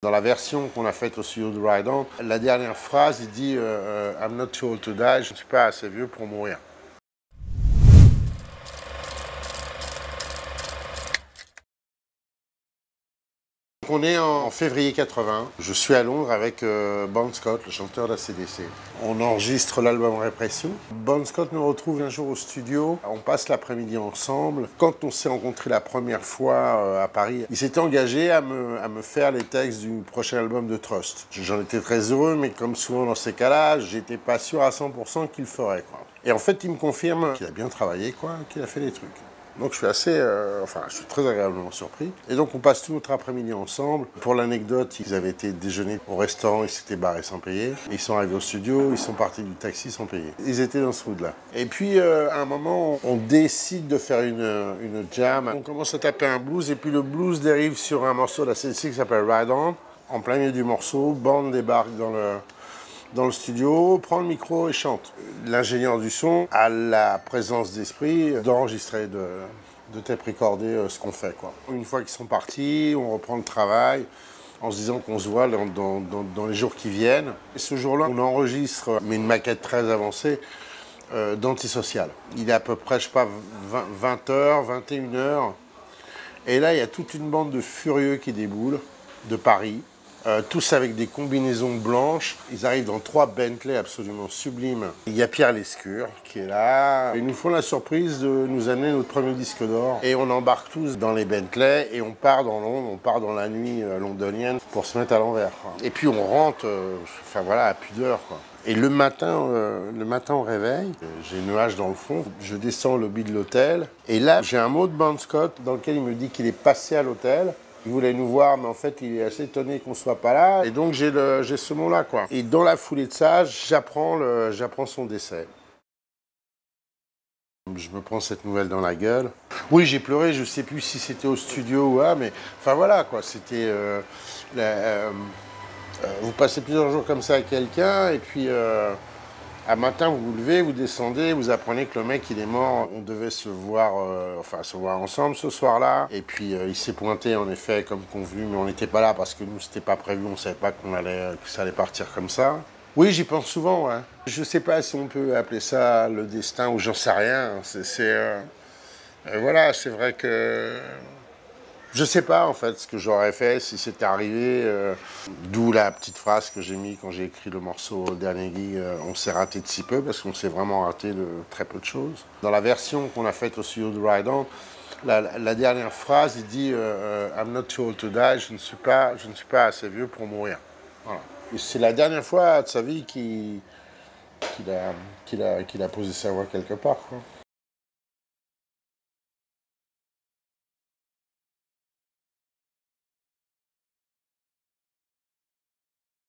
Dans la version qu'on a faite au studio de Ride On, la dernière phrase, il dit I'm not too old to die, je ne suis pas assez vieux pour mourir. On est en février 80. Je suis à Londres avec Bon Scott, le chanteur d'ACDC. On enregistre l'album Répression. Bon Scott nous retrouve un jour au studio. On passe l'après-midi ensemble. Quand on s'est rencontrés la première fois à Paris, il s'était engagé à me faire les textes du prochain album de Trust. J'en étais très heureux, mais comme souvent dans ces cas-là, j'étais pas sûr à 100% qu'il le ferait, quoi. Et en fait, il me confirme qu'il a bien travaillé, quoi, qu'il a fait des trucs. Donc je suis je suis très agréablement surpris. Et donc on passe tout notre après-midi ensemble. Pour l'anecdote, ils avaient été déjeuner au restaurant, ils s'étaient barrés sans payer. Ils sont arrivés au studio, ils sont partis du taxi sans payer. Ils étaient dans ce mood-là. Et puis à un moment, on décide de faire une jam. On commence à taper un blues et puis le blues dérive sur un morceau de la CDC qui s'appelle Ride On. En plein milieu du morceau, Bond débarque dans le studio, prend le micro et chante. L'ingénieur du son a la présence d'esprit d'enregistrer, de tape recorder ce qu'on fait, quoi. Une fois qu'ils sont partis, on reprend le travail en se disant qu'on se voit dans les jours qui viennent. Et ce jour-là, on enregistre, mais une maquette très avancée, d'Antisocial. Il est à peu près, je sais pas, 20h, 21h. Et là, il y a toute une bande de furieux qui déboulent de Paris. Tous avec des combinaisons blanches. Ils arrivent dans 3 Bentley absolument sublimes. Il y a Pierre Lescure qui est là. Ils nous font la surprise de nous amener notre premier disque d'or. Et on embarque tous dans les Bentley et on part dans Londres, on part dans la nuit londonienne pour se mettre à l'envers, quoi. Et puis on rentre, à pudeur, quoi. Et le matin au réveil, j'ai une nuage dans le fond, je descends au lobby de l'hôtel. Et là, j'ai un mot de Bon Scott dans lequel il me dit qu'il est passé à l'hôtel. Il voulait nous voir, mais en fait, il est assez étonné qu'on ne soit pas là. Et donc, j'ai ce mot-là, quoi. Et dans la foulée de ça, j'apprends son décès. Je me prends cette nouvelle dans la gueule. Oui, j'ai pleuré, je ne sais plus si c'était au studio ou quoi, mais enfin voilà, quoi. C'était... vous passez plusieurs jours comme ça avec quelqu'un, et puis... un matin, vous vous levez, vous descendez, vous apprenez que le mec, il est mort. On devait se voir ensemble ce soir-là. Et puis, il s'est pointé, en effet, comme convenu, mais on n'était pas là parce que nous, c'était pas prévu. On savait pas que ça allait partir comme ça. Oui, j'y pense souvent, ouais. Je sais pas si on peut appeler ça le destin ou j'en sais rien. Voilà, c'est vrai que... Je sais pas en fait ce que j'aurais fait si c'était arrivé, d'où la petite phrase que j'ai mis quand j'ai écrit le morceau le dernier gig, on s'est raté de si peu parce qu'on s'est vraiment raté de très peu de choses. Dans la version qu'on a faite au studio de Ride On, la dernière phrase, il dit I'm not too old to die, je ne suis pas assez vieux pour mourir. Voilà. Et c'est la dernière fois de sa vie qu'il a posé sa voix quelque part, quoi.